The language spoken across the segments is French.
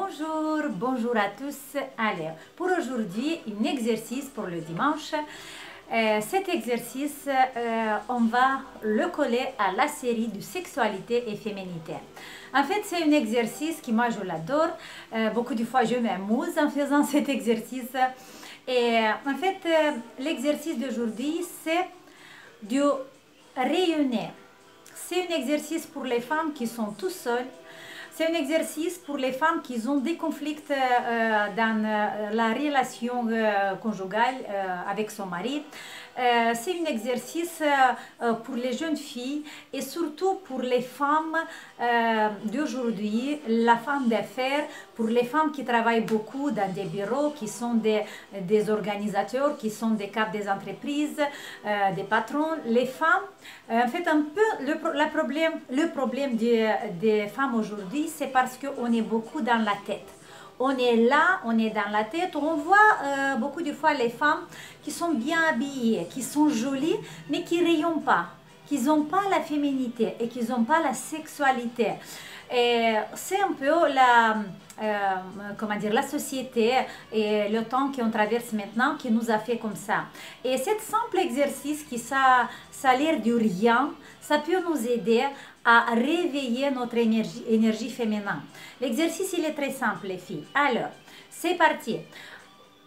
Bonjour, bonjour à tous. Allez, pour aujourd'hui, un exercice pour le dimanche. Cet exercice, on va le coller à la série de sexualité et féminité. En fait, c'est un exercice qui, moi, je l'adore. Beaucoup de fois, je m'amuse en faisant cet exercice. Et en fait, l'exercice d'aujourd'hui, c'est de rayonner. C'est un exercice pour les femmes qui sont tout seules. C'est un exercice pour les femmes qui ont des conflits dans la relation conjugale avec son mari. C'est un exercice pour les jeunes filles et surtout pour les femmes d'aujourd'hui, la femme d'affaires, pour les femmes qui travaillent beaucoup dans des bureaux, qui sont des organisateurs, qui sont des caps des entreprises, des patrons. Les femmes, en fait, un peu le problème des femmes aujourd'hui, c'est parce qu'on est beaucoup dans la tête. On est là, on est dans la tête, on voit beaucoup de fois les femmes qui sont bien habillées, qui sont jolies, mais qui ne rayonnent pas, qui n'ont pas la féminité et qui n'ont pas la sexualité. C'est un peu la société et le temps qu'on traverse maintenant qui nous a fait comme ça. Et cet simple exercice qui ça a l'air de rien, ça peut nous aider à réveiller notre énergie féminine. L'exercice, il est très simple, les filles. Alors, c'est parti.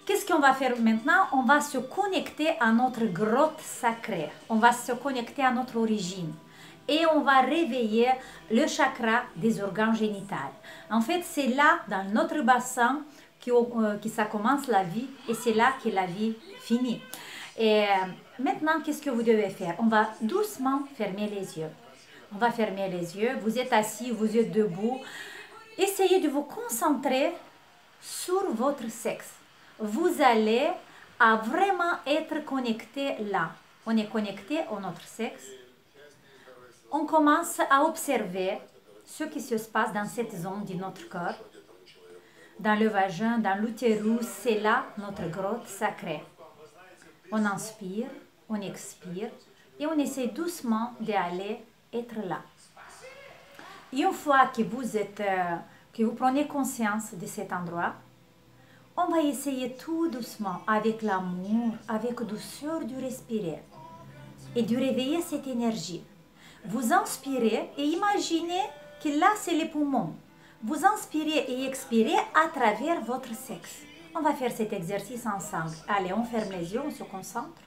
Qu'est-ce qu'on va faire maintenant? On va se connecter à notre grotte sacrée. On va se connecter à notre origine. Et on va réveiller le chakra des organes génitaux. En fait, c'est là, dans notre bassin, que ça commence la vie et c'est là que la vie finit. Et maintenant, qu'est-ce que vous devez faire? On va doucement fermer les yeux. On va fermer les yeux. Vous êtes assis, vous êtes debout. Essayez de vous concentrer sur votre sexe. Vous allez vraiment être connecté là. On est connecté à notre sexe. On commence à observer ce qui se passe dans cette zone de notre corps. Dans le vagin, dans l'utérus, c'est là notre grotte sacrée. On inspire, on expire et on essaie doucement d'aller être là. Et une fois que vous prenez conscience de cet endroit, on va essayer tout doucement, avec l'amour, avec douceur, de respirer et de réveiller cette énergie. Vous inspirez et imaginez que là, c'est les poumons. Vous inspirez et expirez à travers votre sexe. On va faire cet exercice ensemble. Allez, on ferme les yeux, on se concentre.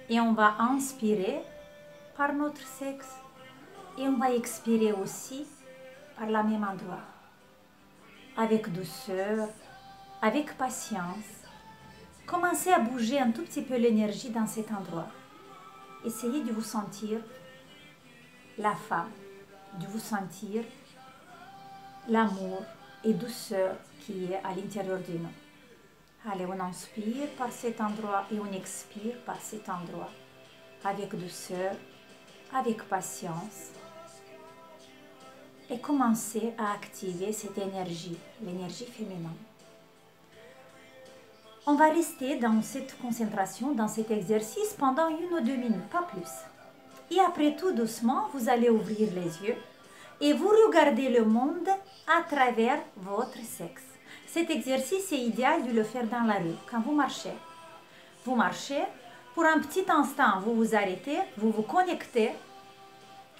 Et on va inspirer par notre sexe. Et on va expirer aussi par le même endroit. Avec douceur, avec patience. Commencez à bouger un tout petit peu l'énergie dans cet endroit. Essayez de vous sentir la femme, de vous sentir l'amour et douceur qui est à l'intérieur de nous. Allez, on inspire par cet endroit et on expire par cet endroit. Avec douceur, avec patience. Et commencez à activer cette énergie, l'énergie féminine. On va rester dans cette concentration, dans cet exercice pendant 1 ou 2 minutes, pas plus. Et après tout doucement, vous allez ouvrir les yeux et vous regardez le monde à travers votre sexe. Cet exercice est idéal de le faire dans la rue. Quand vous marchez, pour un petit instant, vous vous arrêtez, vous vous connectez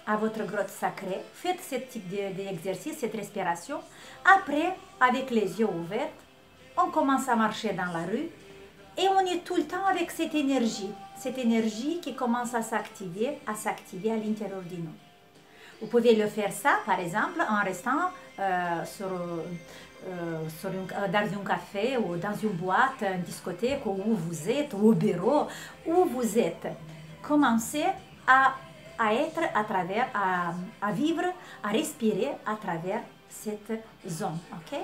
à votre grotte sacrée. Faites ce type d'exercice, cette respiration. Après, avec les yeux ouverts, on commence à marcher dans la rue et on est tout le temps avec cette énergie qui commence à s'activer à l'intérieur de nous. Vous pouvez le faire ça, par exemple, en restant dans un café ou dans une boîte, une discothèque, où vous êtes, ou au bureau, où vous êtes. Commencez à vivre, à respirer à travers cette zone, ok?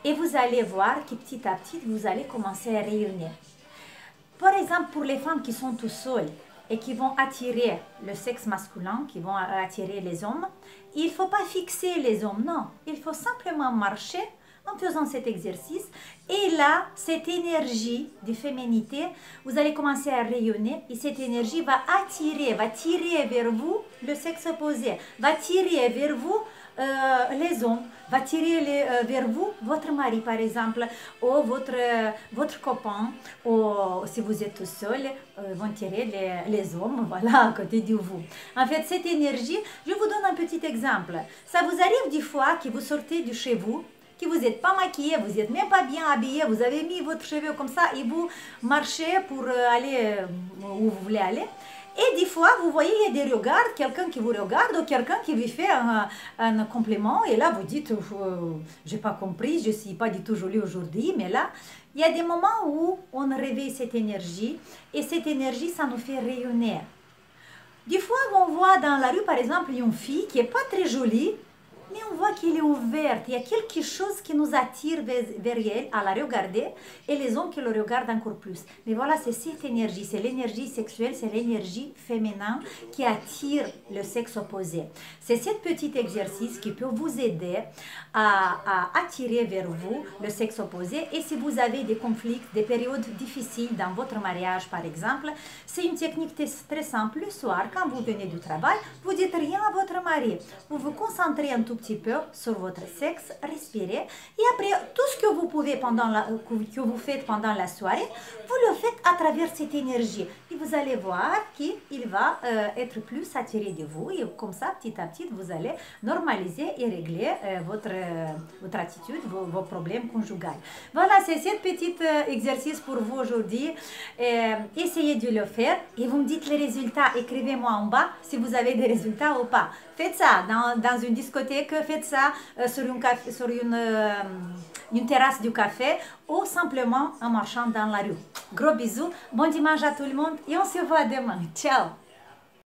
Et vous allez voir que petit à petit, vous allez commencer à rayonner. Par exemple, pour les femmes qui sont tout seules et qui vont attirer le sexe masculin, qui vont attirer les hommes, il ne faut pas fixer les hommes, non. Il faut simplement marcher en faisant cet exercice. Et là, cette énergie de féminité, vous allez commencer à rayonner et cette énergie va tirer vers vous le sexe opposé, va tirer vers vous les hommes, va tirer vers vous votre mari par exemple, ou votre copain, ou si vous êtes tout seul, vont tirer les hommes, voilà, à côté de vous. En fait, cette énergie, je vous donne un petit exemple. Ça vous arrive des fois que vous sortez de chez vous, que vous n'êtes pas maquillé, vous n'êtes même pas bien habillé, vous avez mis votre cheveu comme ça et vous marchez pour aller où vous voulez aller. Et des fois, vous voyez, il y a des regards, quelqu'un qui vous regarde ou quelqu'un qui vous fait un compliment. Et là, vous dites, j'ai pas compris, je suis pas du tout jolie aujourd'hui. Mais là, il y a des moments où on réveille cette énergie. Et cette énergie, ça nous fait rayonner. Des fois, on voit dans la rue, par exemple, une fille qui est pas très jolie, mais on voit qu'elle est ouverte. Il y a quelque chose qui nous attire vers elle à la regarder et les hommes qui le regardent encore plus. Mais voilà, c'est cette énergie, c'est l'énergie sexuelle, c'est l'énergie féminine qui attire le sexe opposé. C'est ce petit exercice qui peut vous aider à attirer vers vous le sexe opposé. Et si vous avez des conflits, des périodes difficiles dans votre mariage, par exemple, c'est une technique très simple. Le soir, quand vous venez du travail, vous dites rien à votre mari. Vous vous concentrez un tout petit peu sur votre sexe, respirez et après tout ce que vous pouvez que vous faites pendant la soirée, vous le faites à travers cette énergie et vous allez voir qu'il va être plus attiré de vous et comme ça petit à petit vous allez normaliser et régler votre attitude, vos problèmes conjugaux. Voilà, c'est ce petit exercice pour vous aujourd'hui. Essayez de le faire et vous me dites les résultats. Écrivez-moi en bas si vous avez des résultats ou pas. Faites ça dans une discothèque, faites ça sur une terrasse du café ou simplement en marchant dans la rue. Gros bisous, bon dimanche à tout le monde et on se voit demain. Ciao!